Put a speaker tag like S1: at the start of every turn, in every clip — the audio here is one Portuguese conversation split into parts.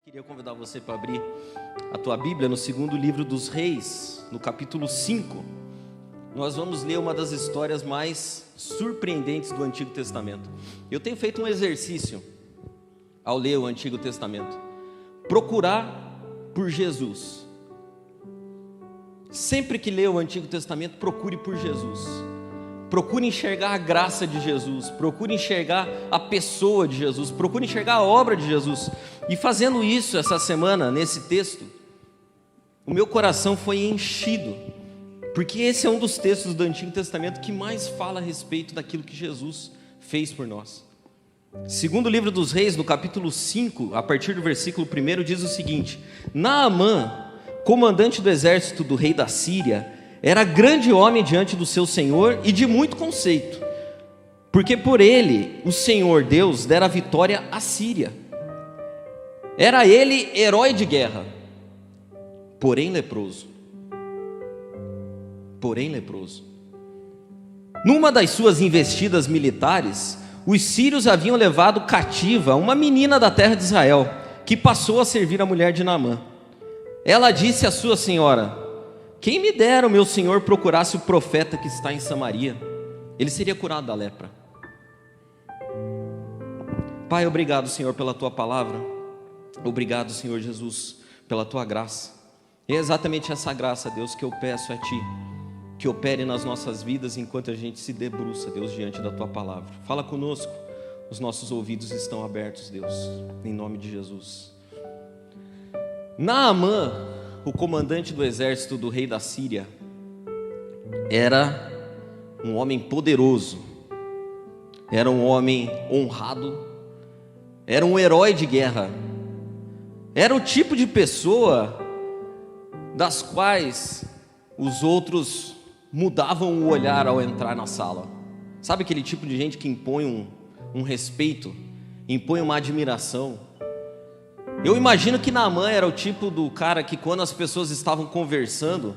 S1: Queria convidar você para abrir a tua Bíblia no segundo livro dos Reis, no capítulo 5. Nós vamos ler uma das histórias mais surpreendentes do Antigo Testamento. Eu tenho feito um exercício ao ler o Antigo Testamento: procurar por Jesus. Sempre que lê o Antigo Testamento, procure por Jesus. Procure enxergar a graça de Jesus, procure enxergar a pessoa de Jesus, procure enxergar a obra de Jesus. E fazendo isso essa semana, nesse texto, o meu coração foi enchido, porque esse é um dos textos do Antigo Testamento que mais fala a respeito daquilo que Jesus fez por nós. Segundo livro dos Reis, no capítulo 5, a partir do versículo 1, diz o seguinte: Naamã, comandante do exército do rei da Síria, era grande homem diante do seu Senhor e de muito conceito, porque por ele o Senhor Deus dera vitória à Síria. Era ele herói de guerra, porém leproso. Numa das suas investidas militares, os sírios haviam levado cativa uma menina da terra de Israel, que passou a servir a mulher de Naamã. Ela disse à sua senhora: quem me dera o meu senhor procurasse o profeta que está em Samaria, ele seria curado da lepra. Pai, obrigado, Senhor, pela tua palavra. Obrigado, Senhor Jesus, pela tua graça. E é exatamente essa graça, Deus, que eu peço a ti, que opere nas nossas vidas enquanto a gente se debruça, Deus, diante da tua palavra. Fala conosco, os nossos ouvidos estão abertos, Deus, em nome de Jesus. Naamã, o comandante do exército do rei da Síria, era um homem poderoso, era um homem honrado, era um herói de guerra, era o tipo de pessoa das quais os outros mudavam o olhar ao entrar na sala. Sabe aquele tipo de gente que impõe um respeito, impõe uma admiração? Eu imagino que Naamã era o tipo do cara que, quando as pessoas estavam conversando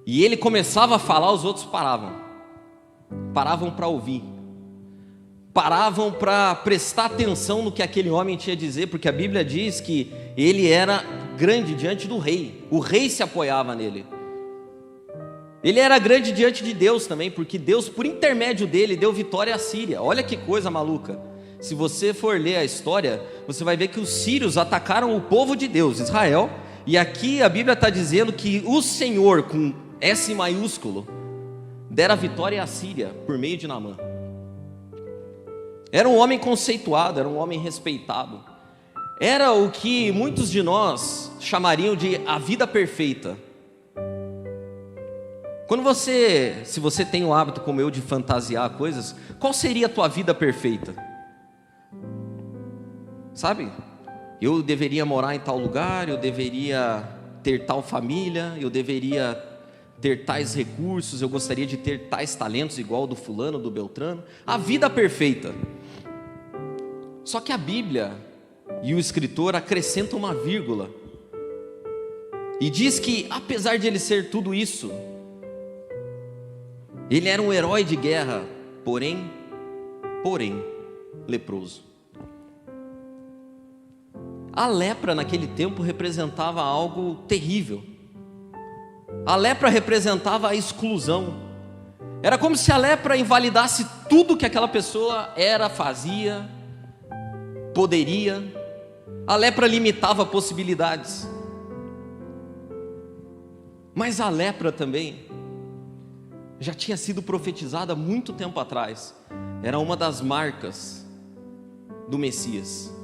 S1: e ele começava a falar, os outros paravam para ouvir, paravam para prestar atenção no que aquele homem tinha a dizer, porque a Bíblia diz que ele era grande diante do rei, o rei se apoiava nele. Ele era grande diante de Deus também, porque Deus, por intermédio dele, deu vitória à Síria. Olha que coisa maluca. Se você for ler a história, você vai ver que os sírios atacaram o povo de Deus, Israel, e aqui a Bíblia está dizendo que o Senhor, com S maiúsculo, dera vitória à Síria por meio de Naamã. Era um homem conceituado, era um homem respeitado, era o que muitos de nós chamariam de a vida perfeita. Se você tem o hábito como eu de fantasiar coisas, qual seria a tua vida perfeita? Sabe? Eu deveria morar em tal lugar, eu deveria ter tal família, eu deveria ter tais recursos, eu gostaria de ter tais talentos igual do fulano, do Beltrano. A vida perfeita. Só que a Bíblia e o escritor acrescentam uma vírgula e diz que, apesar de ele ser tudo isso, ele era um herói de guerra, porém leproso. A lepra naquele tempo representava algo terrível. A lepra representava a exclusão. Era como se a lepra invalidasse tudo que aquela pessoa era, fazia, poderia. A lepra limitava possibilidades. Mas a lepra também já tinha sido profetizada há muito tempo atrás. Era uma das marcas do Messias.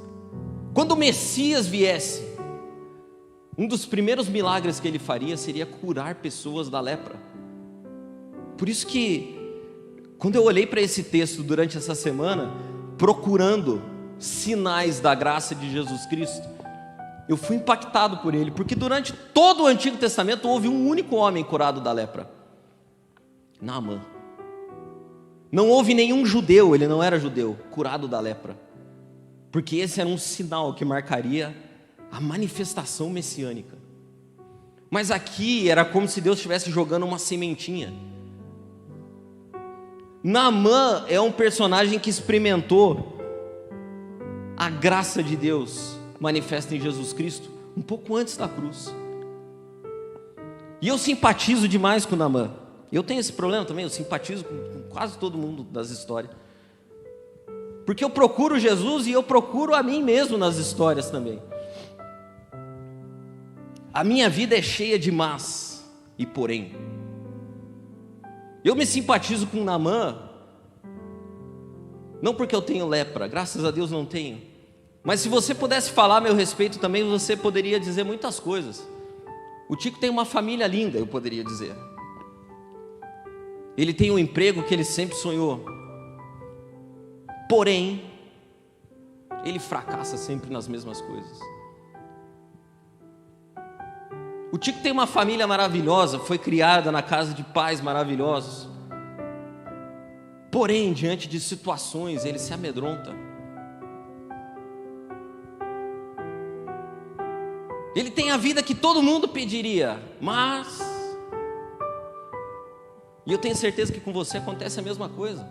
S1: Quando o Messias viesse, um dos primeiros milagres que ele faria seria curar pessoas da lepra. Por isso que, quando eu olhei para esse texto durante essa semana, procurando sinais da graça de Jesus Cristo, eu fui impactado por ele, porque durante todo o Antigo Testamento houve um único homem curado da lepra: Naamã. Não houve nenhum judeu, ele não era judeu, curado da lepra, porque esse era um sinal que marcaria a manifestação messiânica. Mas aqui era como se Deus estivesse jogando uma sementinha. Naamã é um personagem que experimentou a graça de Deus manifesta em Jesus Cristo, um pouco antes da cruz. E eu simpatizo demais com Naamã. Eu tenho esse problema também, eu simpatizo com quase todo mundo das histórias. Porque eu procuro Jesus e eu procuro a mim mesmo nas histórias também. A minha vida é cheia de mas e porém. Eu me simpatizo com Naamã, não porque eu tenho lepra, graças a Deus não tenho. Mas se você pudesse falar a meu respeito também, você poderia dizer muitas coisas. O Tico tem uma família linda, eu poderia dizer. Ele tem um emprego que ele sempre sonhou. Porém, ele fracassa sempre nas mesmas coisas. O Tico tem uma família maravilhosa, foi criada na casa de pais maravilhosos. Porém, diante de situações, ele se amedronta. Ele tem a vida que todo mundo pediria, mas... E eu tenho certeza que com você acontece a mesma coisa.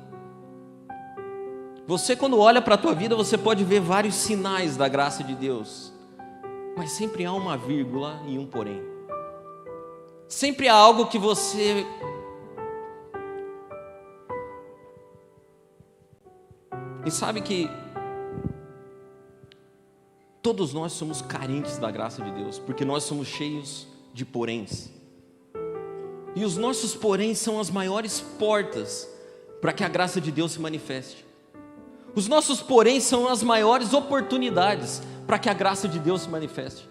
S1: Você, quando olha para a tua vida, você pode ver vários sinais da graça de Deus. Mas sempre há uma vírgula e um porém. Sempre há algo que você... E sabe que todos nós somos carentes da graça de Deus, porque nós somos cheios de poréns. E os nossos poréns são as maiores portas para que a graça de Deus se manifeste. Os nossos poréns são as maiores oportunidades para que a graça de Deus se manifeste.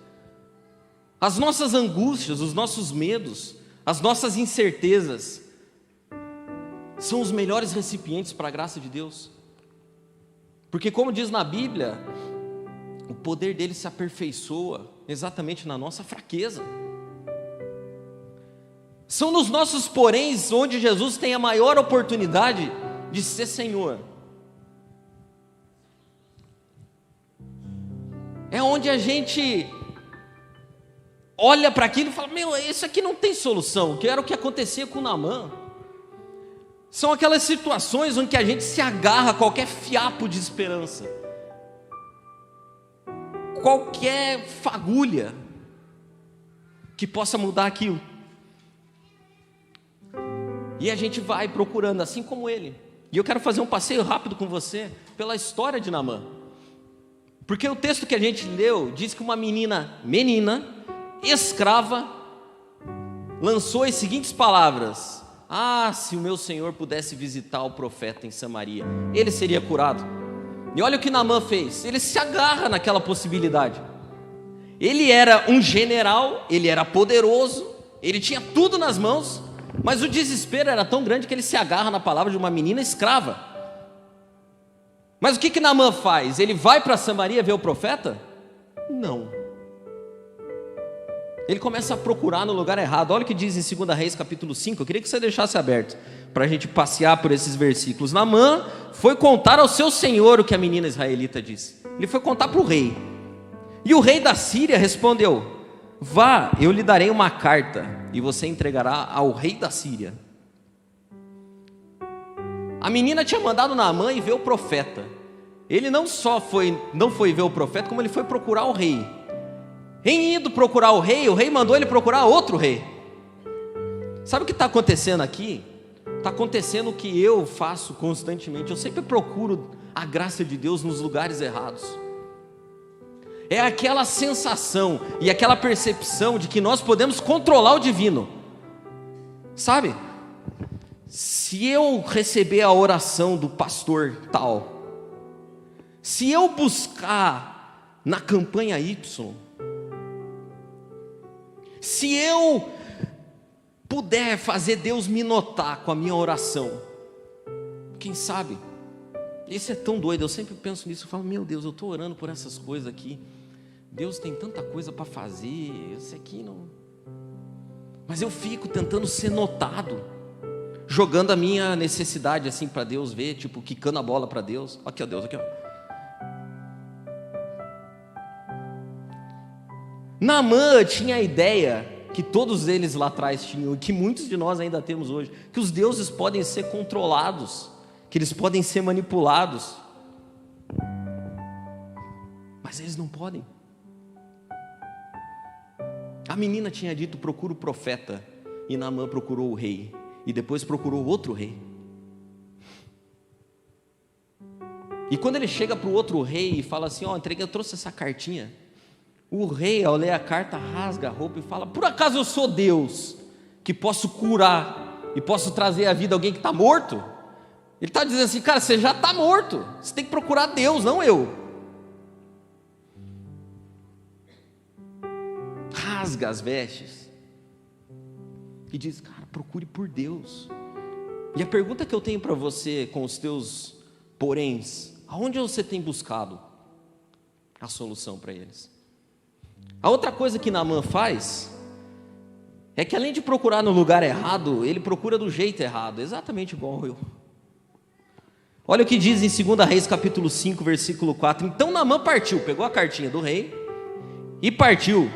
S1: As nossas angústias, os nossos medos, as nossas incertezas são os melhores recipientes para a graça de Deus. Porque, como diz na Bíblia, o poder dele se aperfeiçoa exatamente na nossa fraqueza. São nos nossos poréns onde Jesus tem a maior oportunidade de ser Senhor. É onde a gente olha para aquilo e fala: meu, isso aqui não tem solução. Que era o que acontecia com Naamã. São aquelas situações onde a gente se agarra a qualquer fiapo de esperança, qualquer fagulha que possa mudar aquilo. E a gente vai procurando, assim como ele. E eu quero fazer um passeio rápido com você pela história de Naamã. Porque o texto que a gente leu diz que uma menina escrava, lançou as seguintes palavras: ah, se o meu senhor pudesse visitar o profeta em Samaria, ele seria curado. E olha o que Naamã fez, ele se agarra naquela possibilidade. Ele era um general, ele era poderoso, ele tinha tudo nas mãos, mas o desespero era tão grande que ele se agarra na palavra de uma menina escrava. Mas o que Naamã faz? Ele vai para Samaria ver o profeta? Não. Ele começa a procurar no lugar errado. Olha o que diz em 2 Reis capítulo 5. Eu queria que você deixasse aberto para a gente passear por esses versículos. Naamã foi contar ao seu senhor o que a menina israelita disse. Ele foi contar para o rei. E o rei da Síria respondeu: vá, eu lhe darei uma carta e você entregará ao rei da Síria. A menina tinha mandado Naamã ir ver o profeta. Ele não foi ver o profeta, como ele foi procurar o rei. Em indo procurar o rei mandou ele procurar outro rei. Sabe o que está acontecendo aqui? Está acontecendo o que eu faço constantemente. Eu sempre procuro a graça de Deus nos lugares errados. É aquela sensação e aquela percepção de que nós podemos controlar o divino. Sabe? Se eu receber a oração do pastor tal, se eu buscar na campanha Y, se eu puder fazer Deus me notar com a minha oração, quem sabe? Isso é tão doido, eu sempre penso nisso. Eu falo: meu Deus, eu estou orando por essas coisas aqui, Deus tem tanta coisa para fazer, isso aqui não... Mas eu fico tentando ser notado, jogando a minha necessidade assim para Deus ver, tipo, quicando a bola para Deus. Aqui ó, Deus, aqui ó. Naamã tinha a ideia que todos eles lá atrás tinham, e que muitos de nós ainda temos hoje, que os deuses podem ser controlados, que eles podem ser manipulados. Mas eles não podem. A menina tinha dito: procura o profeta. E Naamã procurou o rei. E depois procurou outro rei. E quando ele chega para o outro rei e fala assim: ó, eu trouxe essa cartinha. O rei, ao ler a carta, rasga a roupa e fala: por acaso eu sou Deus, que posso curar e posso trazer à vida alguém que está morto? Ele está dizendo assim: cara, você já está morto, você tem que procurar Deus, não eu. Rasga as vestes e diz: cara, procure por Deus. E a pergunta que eu tenho para você, com os teus poréns: aonde você tem buscado a solução para eles? A outra coisa que Naamã faz é que, além de procurar no lugar errado, ele procura do jeito errado, exatamente igual eu. Olha o que diz em 2 Reis capítulo 5, versículo 4. Então Naamã partiu, pegou a cartinha do rei e partiu,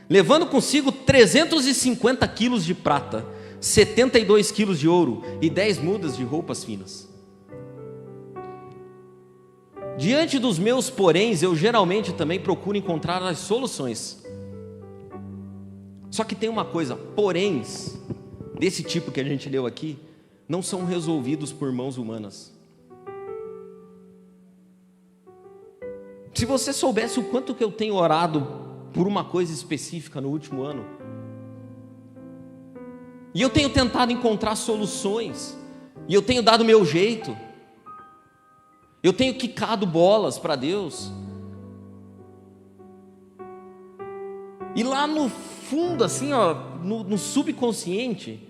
S1: levando consigo 350 quilos de prata, 72 quilos de ouro e 10 mudas de roupas finas. Diante dos meus poréns, eu geralmente também procuro encontrar as soluções. Só que tem uma coisa: poréns desse tipo que a gente leu aqui não são resolvidos por mãos humanas. Se você soubesse o quanto que eu tenho orado por uma coisa específica no último ano, e eu tenho tentado encontrar soluções, e eu tenho dado meu jeito, eu tenho quicado bolas para Deus, e lá no fundo, assim, ó, no subconsciente,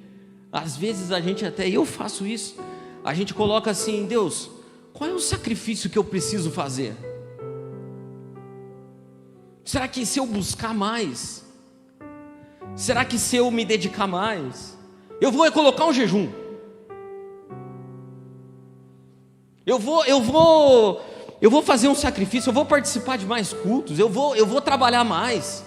S1: às vezes a gente, até eu faço isso, a gente coloca assim: Deus, qual é o sacrifício que eu preciso fazer? Será que se eu buscar mais? Será que se eu me dedicar mais? Eu vou colocar um jejum. Eu vou fazer um sacrifício, eu vou participar de mais cultos, eu vou trabalhar mais.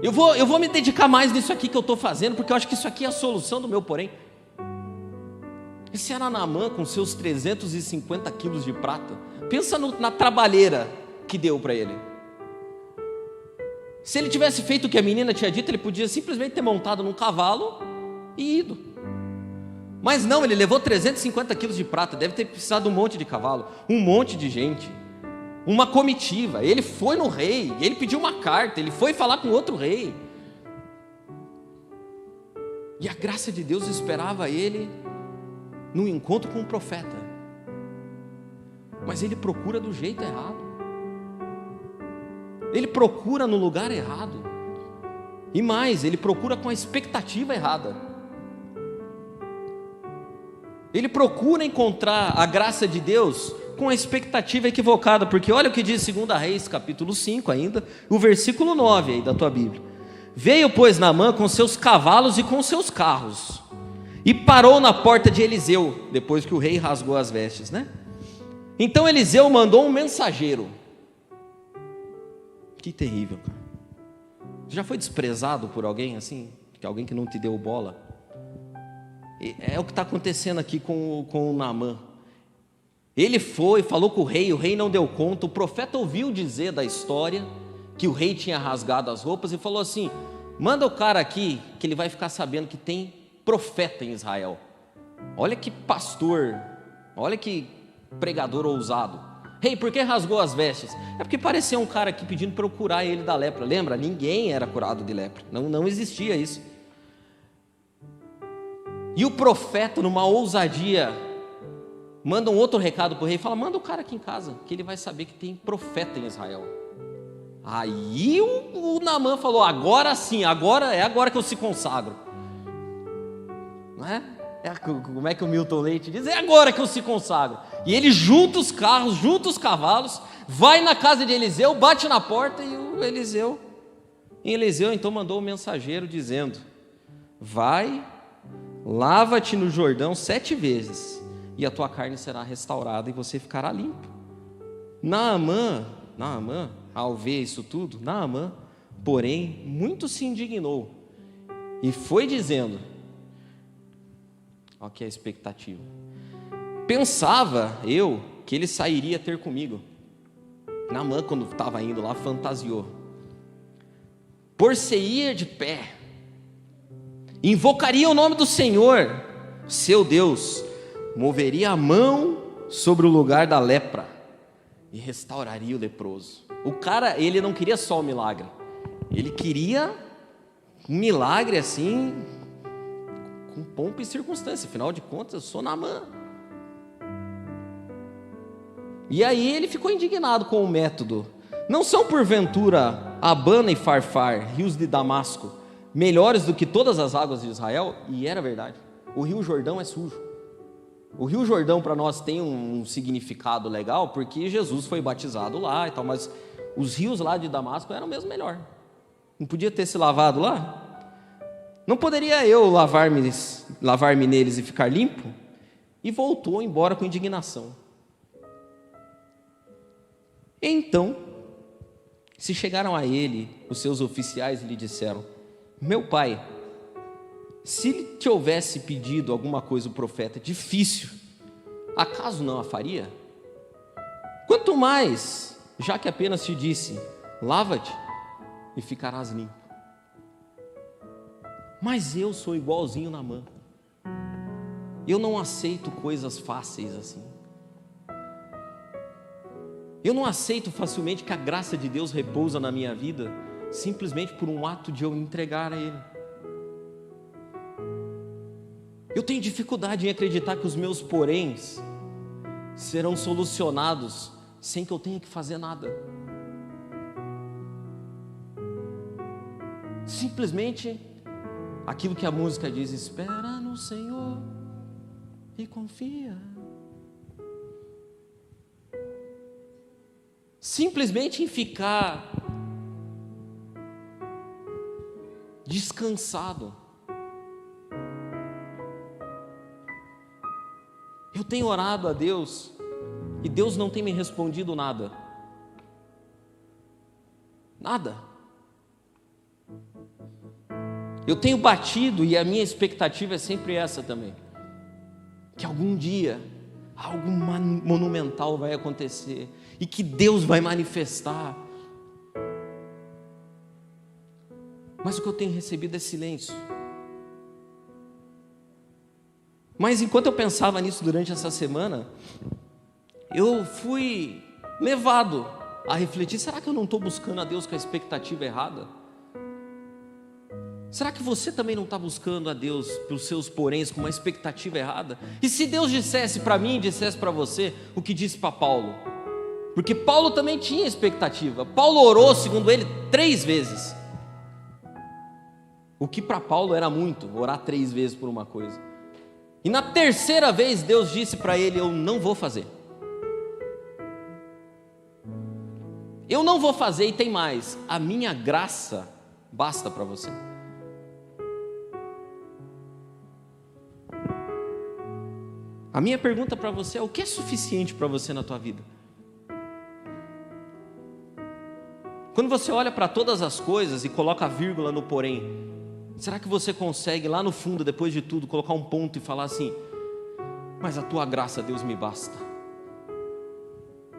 S1: Eu vou me dedicar mais nisso aqui que eu estou fazendo, porque eu acho que isso aqui é a solução do meu porém. Esse era Naamã com seus 350 quilos de prata. Pensa na trabalheira que deu para ele. Se ele tivesse feito o que a menina tinha dito, ele podia simplesmente ter montado num cavalo e ido. Mas não, ele levou 350 quilos de prata. Deve ter precisado de um monte de cavalo, um monte de gente, uma comitiva. Ele foi no rei, ele pediu uma carta, ele foi falar com outro rei. E a graça de Deus esperava ele num encontro com um profeta. Mas ele procura do jeito errado. Ele procura no lugar errado. E mais, ele procura com a expectativa errada. Ele procura encontrar a graça de Deus com a expectativa equivocada, porque olha o que diz 2 Reis, capítulo 5 ainda, o versículo 9 aí da tua Bíblia. Veio, pois, Naamã com seus cavalos e com seus carros, e parou na porta de Eliseu, depois que o rei rasgou as vestes, né? Então Eliseu mandou um mensageiro. Que terrível, cara. Já foi desprezado por alguém assim? Alguém que não te deu bola? É o que está acontecendo aqui com o Naamã. Ele foi, falou com o rei não deu conta. O profeta ouviu dizer da história que o rei tinha rasgado as roupas e falou assim: manda o cara aqui que ele vai ficar sabendo que tem profeta em Israel. Olha que pastor, olha que pregador ousado. Rei, por que rasgou as vestes? É porque parecia um cara aqui pedindo para eu curar ele da lepra. Lembra? Ninguém era curado de lepra. Não existia isso. E o profeta, numa ousadia, manda um outro recado para o rei. Fala: manda o cara aqui em casa, que ele vai saber que tem profeta em Israel. Aí o Naamã falou: agora sim, agora que eu se consagro. Não é? Como é que o Milton Leite diz? É agora que eu se consagro. E ele junta os carros, junta os cavalos, vai na casa de Eliseu, bate na porta, e o Eliseu então mandou o mensageiro dizendo: vai, lava-te no Jordão 7 vezes, e a tua carne será restaurada e você ficará limpo. Naamã, ao ver isso tudo, Naamã, porém, muito se indignou e foi dizendo: olha que é a expectativa. Pensava eu que ele sairia ter comigo. Naamã, quando estava indo lá, fantasiou. por-se-ia de pé, invocaria o nome do Senhor, seu Deus, moveria a mão sobre o lugar da lepra e restauraria o leproso. O cara, ele não queria só o milagre, ele queria um milagre assim, com pompa e circunstância. Afinal de contas, eu sou Naamã. E aí ele ficou indignado com o método. Não são porventura Abana e Farfar, rios de Damasco, melhores do que todas as águas de Israel? E era verdade. O rio Jordão é sujo. O rio Jordão para nós tem um significado legal, porque Jesus foi batizado lá e tal, mas os rios lá de Damasco eram mesmo melhor. Não podia ter se lavado lá? Não poderia eu lavar-me neles e ficar limpo? E voltou embora com indignação. Então, se chegaram a ele os seus oficiais e lhe disseram: meu pai, se te houvesse pedido alguma coisa o profeta difícil, acaso não a faria? Quanto mais, já que apenas te disse: lava-te e ficarás limpo. Mas eu sou igualzinho Naamã. Eu não aceito coisas fáceis assim. Eu não aceito facilmente que a graça de Deus repousa na minha vida simplesmente por um ato de eu me entregar a Ele. Eu tenho dificuldade em acreditar que os meus poréns serão solucionados sem que eu tenha que fazer nada. Simplesmente aquilo que a música diz: espera no Senhor e confia. Simplesmente em ficar descansado. Eu tenho orado a Deus e Deus não tem me respondido nada. Nada. Eu tenho batido e a minha expectativa é sempre essa também, que algum dia algo monumental vai acontecer e que Deus vai manifestar. Mas o que eu tenho recebido é silêncio. Mas enquanto eu pensava nisso durante essa semana, eu fui levado a refletir: será que eu não estou buscando a Deus com a expectativa errada? Será que você também não está buscando a Deus pelos seus poréns com uma expectativa errada? E se Deus dissesse para mim, dissesse para você o que disse para Paulo? Porque Paulo também tinha expectativa. Paulo orou, segundo ele, 3 vezes. O que para Paulo era muito, orar 3 vezes por uma coisa. E na 3ª vez Deus disse para ele: eu não vou fazer. Eu não vou fazer, e tem mais: a minha graça basta para você. A minha pergunta para você é: o que é suficiente para você na tua vida? Quando você olha para todas as coisas e coloca a vírgula no porém, será que você consegue lá no fundo, depois de tudo, colocar um ponto e falar assim: mas a tua graça, Deus, me basta?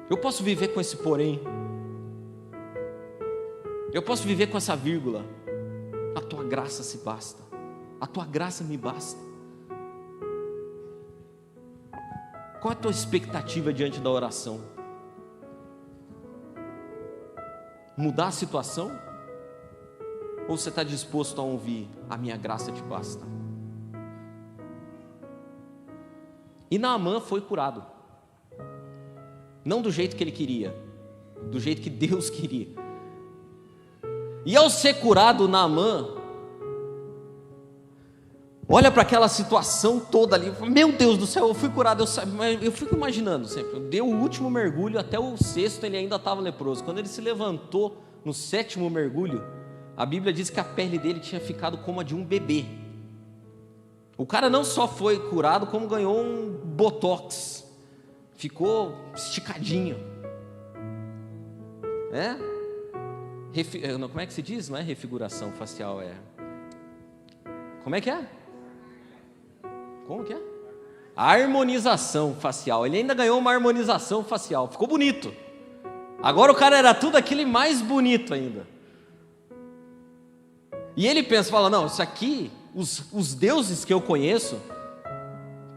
S1: Eu posso viver com esse porém, eu posso viver com essa vírgula: a tua graça se basta, a tua graça me basta. Qual é a tua expectativa diante da oração? Mudar a situação? Ou você está disposto a ouvir: a minha graça te basta? E Naamã foi curado. Não do jeito que ele queria, do jeito que Deus queria. E ao ser curado, Naamã olha para aquela situação toda ali: meu Deus do céu, eu fui curado. Eu fico imaginando sempre, deu o último mergulho, até o 6º ele ainda estava leproso. Quando ele se levantou no 7º mergulho, a Bíblia diz que a pele dele tinha ficado como a de um bebê. O cara não só foi curado, como ganhou um botox, ficou esticadinho. Como é que se diz? Não é refiguração facial, como é que é? Como que é? Harmonização facial. Ele ainda ganhou uma harmonização facial, ficou bonito. Agora o cara era tudo aquilo e mais bonito ainda. E ele pensa, fala, não, isso aqui, os deuses que eu conheço,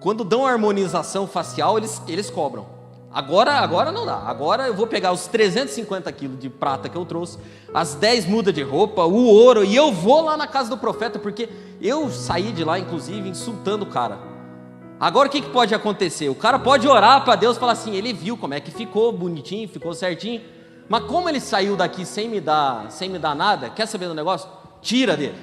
S1: quando dão harmonização facial, eles cobram. Agora não dá. Agora eu vou pegar os 350 quilos de prata que eu trouxe, as 10 mudas de roupa, o ouro, e eu vou lá na casa do profeta, porque eu saí de lá, inclusive, insultando o cara. Agora o que pode acontecer? O cara pode orar para Deus e falar assim, ele viu como é que ficou bonitinho, ficou certinho, mas como ele saiu daqui sem me dar nada, quer saber do negócio? Tira dele.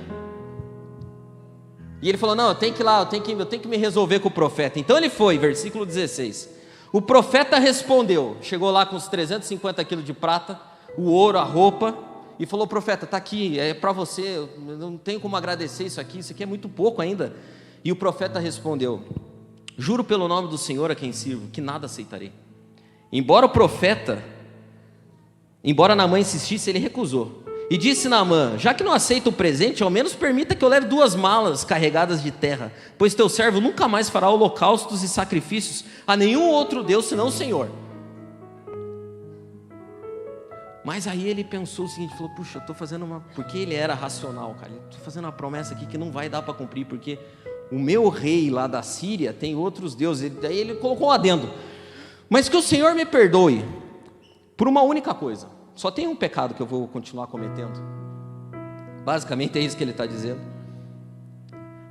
S1: E ele falou, não, eu tenho que ir lá, eu tenho que me resolver com o profeta. Então ele foi, versículo 16. O profeta respondeu, chegou lá com os 350 quilos de prata, o ouro, a roupa, e falou, profeta, está aqui, é para você, eu não tenho como agradecer isso aqui é muito pouco ainda. E o profeta respondeu, juro pelo nome do Senhor a quem sirvo, que nada aceitarei. Embora Naamã insistisse, ele recusou. E disse Naamã, já que não aceita o presente, ao menos permita que eu leve 2 malas carregadas de terra, pois teu servo nunca mais fará holocaustos e sacrifícios a nenhum outro Deus senão o Senhor. Mas aí ele pensou o seguinte, falou, puxa, eu estou fazendo porque ele era racional, cara, estou fazendo uma promessa aqui que não vai dar para cumprir, porque o meu rei lá da Síria tem outros deuses. Daí ele colocou um adendo, mas que o Senhor me perdoe por uma única coisa. Só tem um pecado que eu vou continuar cometendo. Basicamente é isso que ele está dizendo.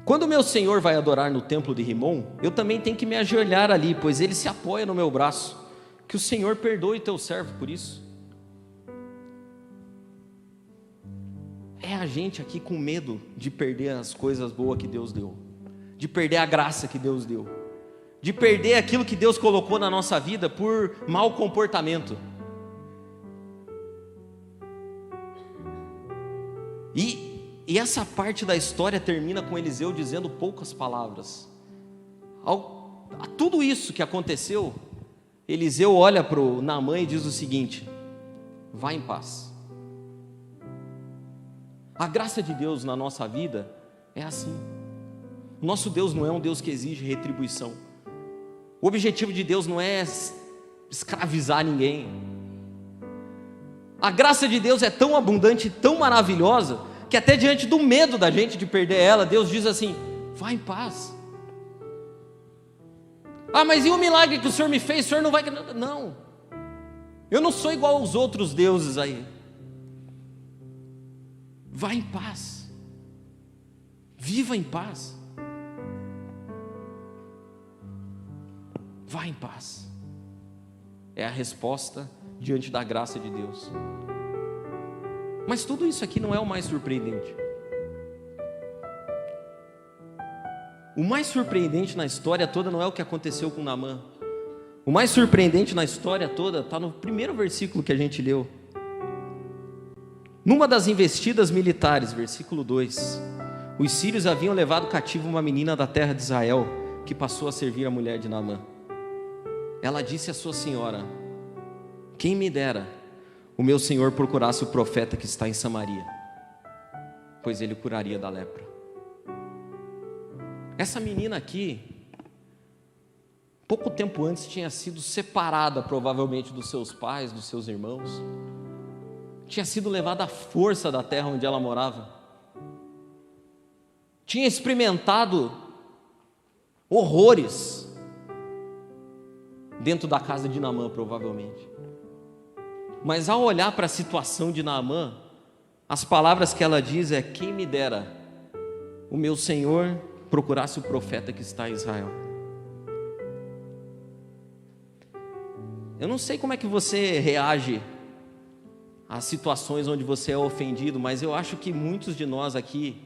S1: Quando o meu Senhor vai adorar no templo de Rimon, eu também tenho que me ajoelhar ali, pois ele se apoia no meu braço. Que o Senhor perdoe teu servo por isso. É a gente aqui com medo de perder as coisas boas que Deus deu, de perder a graça que Deus deu, de perder aquilo que Deus colocou na nossa vida por mau comportamento. E essa parte da história termina com Eliseu dizendo poucas palavras. A tudo isso que aconteceu, Eliseu olha para o Naamã e diz o seguinte, vá em paz. A graça de Deus na nossa vida é assim. O nosso Deus não é um Deus que exige retribuição. O objetivo de Deus não é escravizar ninguém. A graça de Deus é tão abundante, tão maravilhosa, que até diante do medo da gente de perder ela, Deus diz assim, vá em paz. Ah, mas e o milagre que o Senhor me fez? O Senhor não vai... Não, eu não sou igual aos outros deuses aí. Vá em paz, viva em paz, vá em paz. É a resposta diante da graça de Deus. Mas tudo isso aqui não é o mais surpreendente. O mais surpreendente na história toda não é o que aconteceu com Naamã. O mais surpreendente na história toda está no primeiro versículo que a gente leu. Numa das investidas militares, versículo 2, os sírios haviam levado cativo uma menina da terra de Israel, que passou a servir a mulher de Naamã. Ela disse à sua senhora, quem me dera o meu senhor procurasse o profeta que está em Samaria, pois ele curaria da lepra. Essa menina aqui, pouco tempo antes tinha sido separada provavelmente dos seus pais, dos seus irmãos, tinha sido levada à força da terra onde ela morava, tinha experimentado horrores dentro da casa de Naamã provavelmente. Mas ao olhar para a situação de Naamã, as palavras que ela diz é, quem me dera o meu senhor procurasse o profeta que está em Israel. Eu não sei como é que você reage às situações onde você é ofendido, mas eu acho que muitos de nós aqui,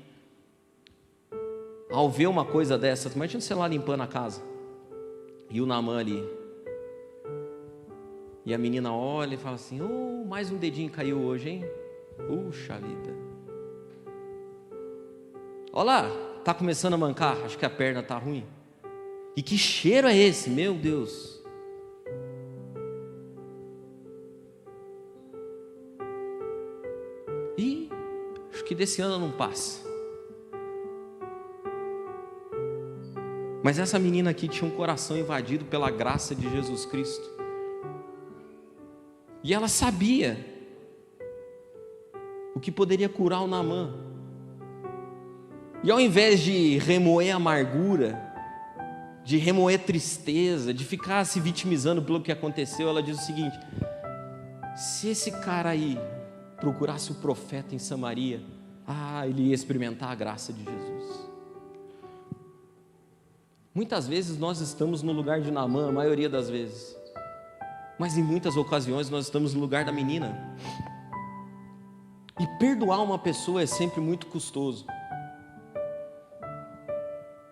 S1: ao ver uma coisa dessas, imagina você lá limpando a casa, e o Naamã ali, e a menina olha e fala assim, oh, mais um dedinho caiu hoje, hein? Puxa vida. Olha lá, está começando a mancar, acho que a perna está ruim. E que cheiro é esse, meu Deus? E acho que desse ano não passa. Mas essa menina aqui tinha um coração invadido pela graça de Jesus Cristo. E ela sabia o que poderia curar o Naamã. E ao invés de remoer amargura, de remoer tristeza, de ficar se vitimizando pelo que aconteceu, ela diz o seguinte: se esse cara aí procurasse o profeta em Samaria, ele ia experimentar a graça de Jesus. Muitas vezes nós estamos no lugar de Naamã, a maioria das vezes, mas em muitas ocasiões nós estamos no lugar da menina. E perdoar uma pessoa é sempre muito custoso.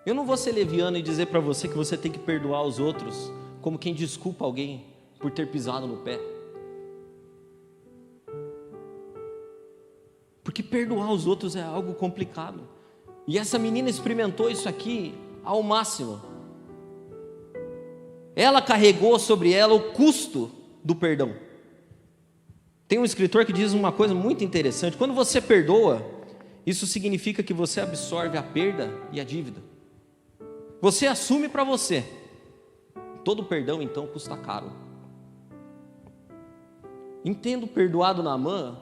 S1: Eu não vou ser leviano e dizer para você que você tem que perdoar os outros como quem desculpa alguém por ter pisado no pé. Porque perdoar os outros é algo complicado. E essa menina experimentou isso aqui ao máximo. Ela carregou sobre ela o custo do perdão. Tem um escritor que diz uma coisa muito interessante: quando você perdoa, isso significa que você absorve a perda e a dívida. Você assume para você. Todo perdão então custa caro. Entendo perdoado Naamã,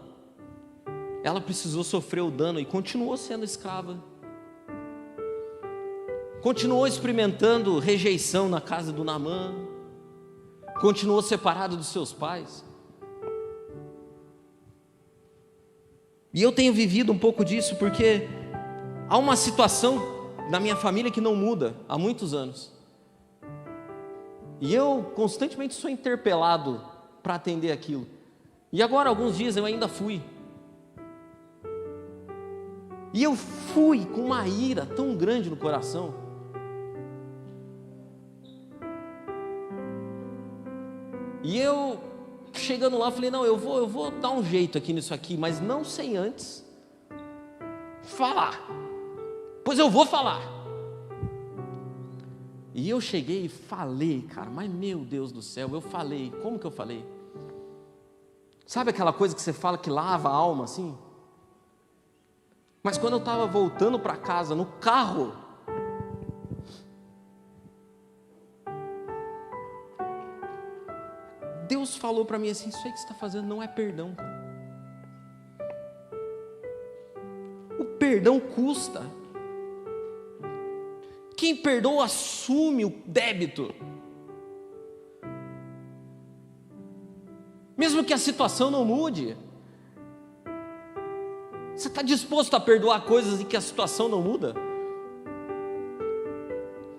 S1: ela precisou sofrer o dano e continuou sendo escrava. Continuou experimentando rejeição na casa do Naamã. Continuou separado dos seus pais. E eu tenho vivido um pouco disso porque há uma situação na minha família que não muda há muitos anos. E eu constantemente sou interpelado para atender aquilo. E agora, alguns dias, eu ainda fui. E eu fui com uma ira tão grande no coração. E eu, chegando lá, falei: não, eu vou dar um jeito aqui nisso aqui, mas não sem antes falar. Pois eu vou falar. E eu cheguei e falei, cara, mas meu Deus do céu, eu falei. Como que eu falei? Sabe aquela coisa que você fala que lava a alma assim? Mas quando eu estava voltando para casa, no carro, Deus falou para mim assim: isso aí que você está fazendo não é perdão. O perdão custa. Quem perdoa assume o débito. Mesmo que a situação não mude. Você está disposto a perdoar coisas em que a situação não muda?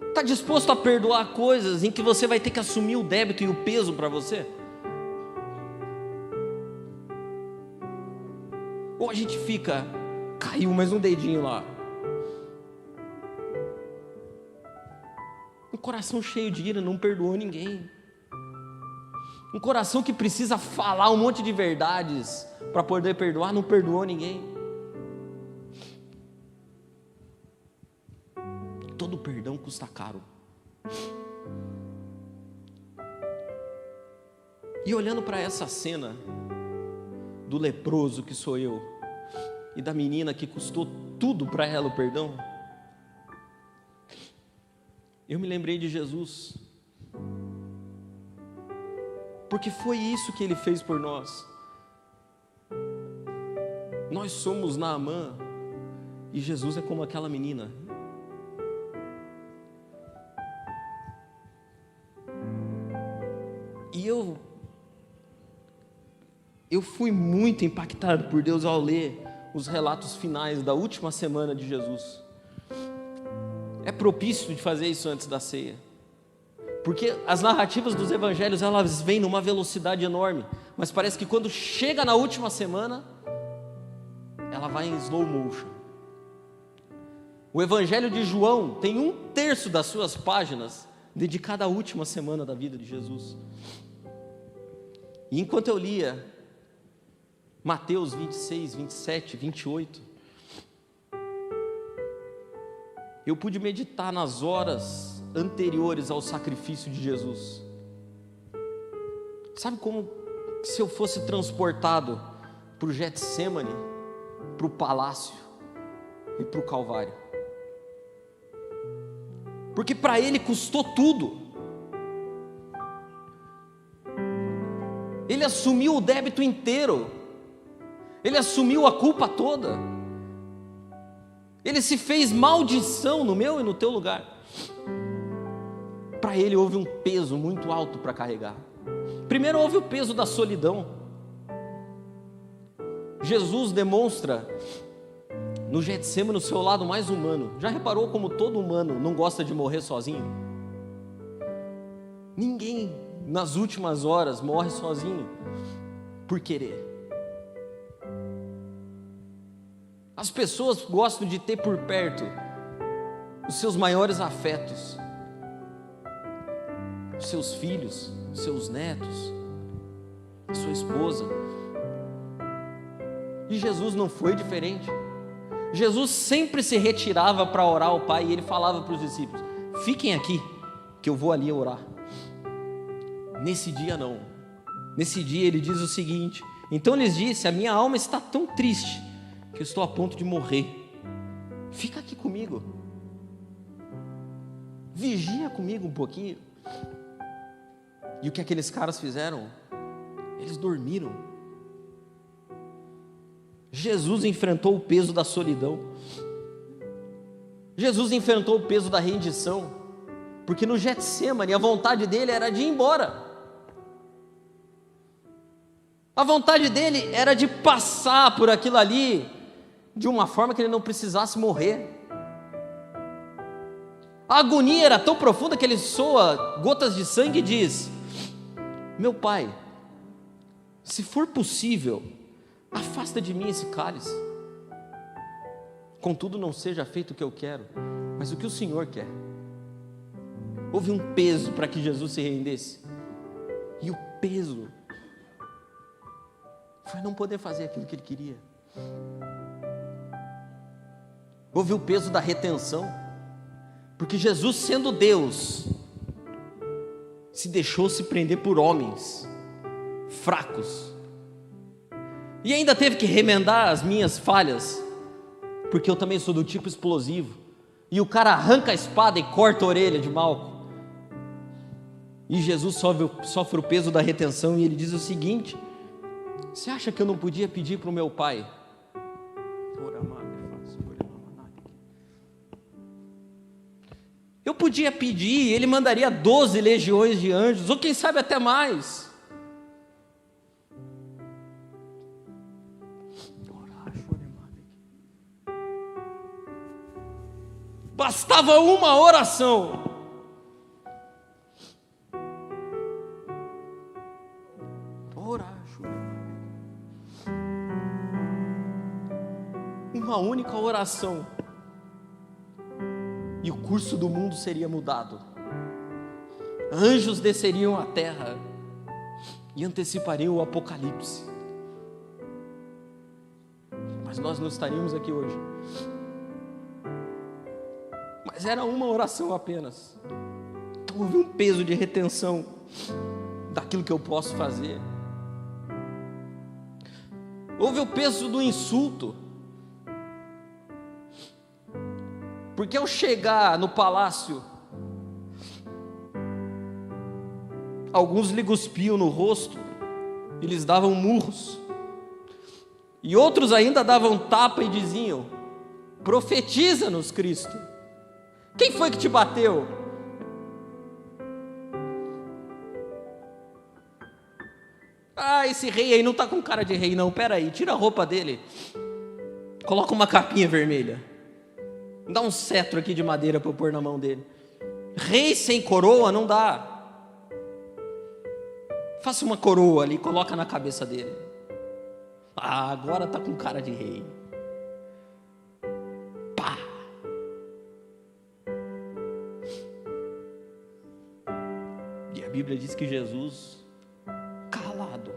S1: Está disposto a perdoar coisas em que você vai ter que assumir o débito e o peso para você? Ou a gente fica, caiu mais um dedinho lá. Um coração cheio de ira, não perdoou ninguém. Um coração que precisa falar um monte de verdades para poder perdoar, não perdoou ninguém. Todo perdão custa caro. E olhando para essa cena do leproso que sou eu e da menina que custou tudo para ela o perdão, eu me lembrei de Jesus, porque foi isso que Ele fez por nós. Nós somos Naamã e Jesus é como aquela menina. E eu fui muito impactado por Deus ao ler os relatos finais da última semana de Jesus. É propício de fazer isso antes da ceia, porque as narrativas dos evangelhos, elas vêm numa velocidade enorme, mas parece que quando chega na última semana, ela vai em slow motion. O evangelho de João tem 1/3 das suas páginas dedicada à última semana da vida de Jesus. E enquanto eu lia Mateus 26, 27, 28, eu pude meditar nas horas anteriores ao sacrifício de Jesus. Sabe como se eu fosse transportado para o Getsêmani, para o palácio e para o Calvário? Porque para Ele custou tudo. Ele assumiu o débito inteiro. Ele assumiu a culpa toda. Ele se fez maldição no meu e no teu lugar. Para ele houve um peso muito alto para carregar. Primeiro houve o peso da solidão. Jesus demonstra no Getsêmani o seu lado mais humano. Já reparou como todo humano não gosta de morrer sozinho? Ninguém nas últimas horas morre sozinho por querer. As pessoas gostam de ter por perto os seus maiores afetos, os seus filhos, os seus netos, a sua esposa. E Jesus não foi diferente. Jesus sempre se retirava para orar ao Pai, e ele falava para os discípulos: fiquem aqui, que eu vou ali orar. Nesse dia não. Nesse dia ele diz o seguinte: então lhes disse, a minha alma está tão triste, que eu estou a ponto de morrer. Fica aqui comigo. Vigia comigo um pouquinho. E o que aqueles caras fizeram? Eles dormiram. Jesus enfrentou o peso da solidão. Jesus enfrentou o peso da rendição. Porque no Getsêmani a vontade dele era de ir embora. A vontade dele era de passar por aquilo ali de uma forma que ele não precisasse morrer. A agonia era tão profunda que ele soa gotas de sangue e diz: meu Pai, se for possível, afasta de mim esse cálice. Contudo, não seja feito o que eu quero, mas o que o Senhor quer. Houve um peso para que Jesus se rendesse. E o peso foi não poder fazer aquilo que ele queria. Houve o peso da retenção, porque Jesus, sendo Deus, se deixou se prender por homens fracos, e ainda teve que remendar as minhas falhas, porque eu também sou do tipo explosivo, e o cara arranca a espada e corta a orelha de Malco. E Jesus sofre o peso da retenção, e ele diz o seguinte: você acha que eu não podia pedir para o meu Pai? Eu podia pedir, ele mandaria 12 legiões de anjos, ou quem sabe até mais. Bastava uma oração. Uma única oração, e o curso do mundo seria mudado. Anjos desceriam à terra e antecipariam o apocalipse. Mas nós não estaríamos aqui hoje. Mas era uma oração apenas. Então houve um peso de retenção daquilo que eu posso fazer. Houve o peso do insulto. Porque ao chegar no palácio, alguns lhe cuspiam no rosto e lhes davam murros, e outros ainda davam tapa e diziam: profetiza-nos, Cristo. Quem foi que te bateu? Ah, esse rei aí não está com cara de rei não, peraí, tira a roupa dele, coloca uma capinha vermelha, dá um cetro aqui de madeira para eu pôr na mão dele. Rei sem coroa não dá. Faça uma coroa ali, coloca na cabeça dele. Ah, agora está com cara de rei. Pá. E a Bíblia diz que Jesus, calado,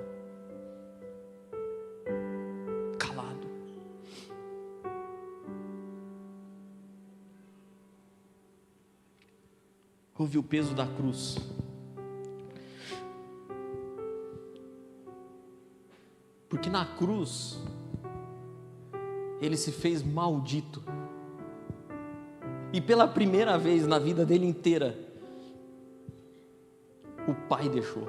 S1: houve o peso da cruz. Porque na cruz ele se fez maldito. E pela primeira vez na vida dele inteira, o Pai deixou.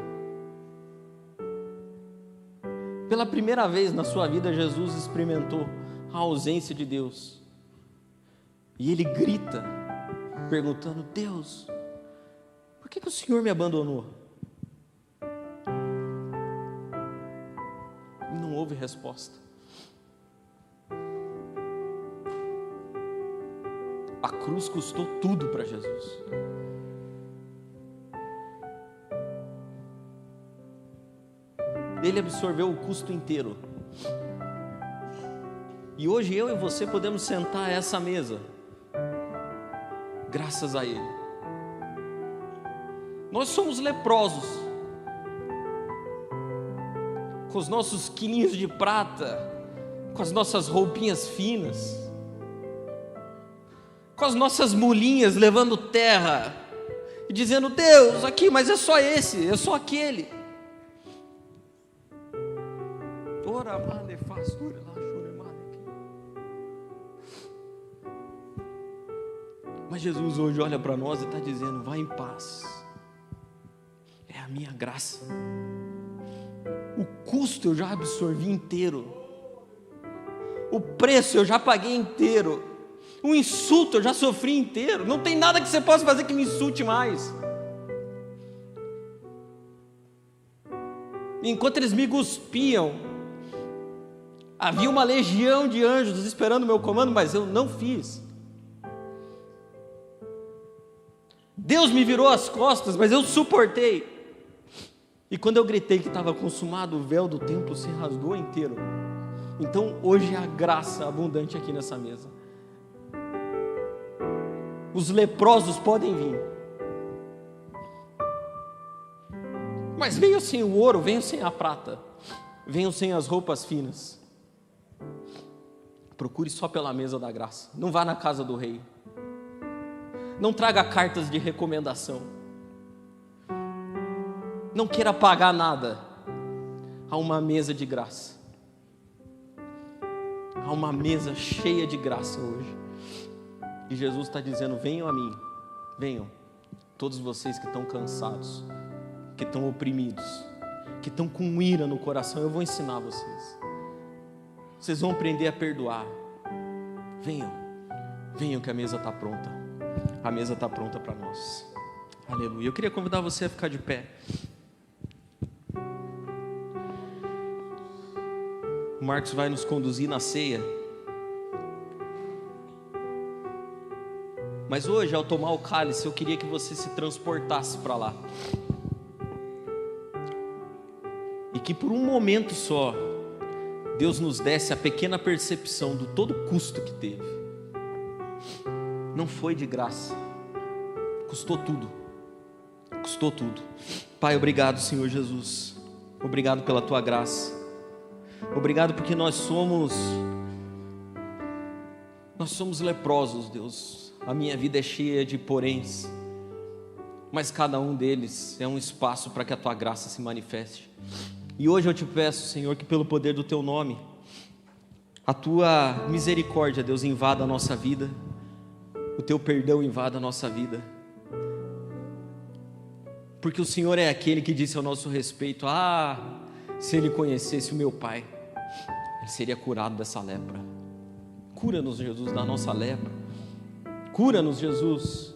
S1: Pela primeira vez na sua vida, Jesus experimentou a ausência de Deus. E ele grita, perguntando: Deus, por que o Senhor me abandonou? E não houve resposta. A cruz custou tudo para Jesus. Ele absorveu o custo inteiro. E hoje eu e você podemos sentar a essa mesa, graças a Ele. Nós somos leprosos, com os nossos quilinhos de prata, com as nossas roupinhas finas, com as nossas mulinhas levando terra, e dizendo: Deus, aqui, mas é só esse, é só aquele. Mas Jesus hoje olha para nós e está dizendo: vá em paz, é a minha graça, o custo eu já absorvi inteiro, o preço eu já paguei inteiro, o insulto eu já sofri inteiro, não tem nada que você possa fazer que me insulte mais. Enquanto eles me cuspiam, havia uma legião de anjos esperando o meu comando, mas eu não fiz. Deus me virou as costas, mas eu suportei. E quando eu gritei que estava consumado, o véu do templo se rasgou inteiro. Então hoje é a graça abundante aqui nessa mesa. Os leprosos podem vir, mas venham sem o ouro, venham sem a prata, venham sem as roupas finas. Procure só pela mesa da graça. Não vá na casa do rei. Não traga cartas de recomendação. Não queira pagar nada. Há uma mesa de graça. Há uma mesa cheia de graça hoje. E Jesus está dizendo: venham a mim. Venham. Todos vocês que estão cansados, que estão oprimidos, que estão com ira no coração, eu vou ensinar vocês. Vocês vão aprender a perdoar. Venham. Venham que a mesa está pronta. A mesa está pronta para nós. Aleluia. Eu queria convidar você a ficar de pé. O Marcos vai nos conduzir na ceia. Mas hoje, ao tomar o cálice, eu queria que você se transportasse para lá. E que por um momento só, Deus nos desse a pequena percepção do todo o custo que teve. Não foi de graça, custou tudo, custou tudo. Pai, obrigado, Senhor Jesus, obrigado pela Tua graça, obrigado porque nós somos leprosos, Deus. A minha vida é cheia de poréns, mas cada um deles é um espaço para que a Tua graça se manifeste. E hoje eu te peço, Senhor, que pelo poder do Teu nome, a Tua misericórdia, Deus, invada a nossa vida, o Teu perdão invada a nossa vida, porque o Senhor é aquele que disse ao nosso respeito: se Ele conhecesse o meu Pai, Ele seria curado dessa lepra. Cura-nos, Jesus, da nossa lepra. Cura-nos, Jesus,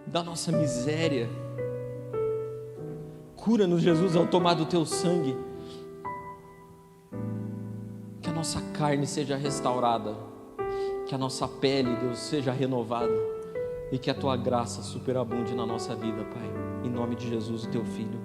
S1: da nossa miséria. Cura-nos, Jesus, ao tomar do Teu sangue, que a nossa carne seja restaurada, que a nossa pele, Deus, seja renovada, e que a Tua graça superabunde na nossa vida, Pai, em nome de Jesus, o Teu Filho.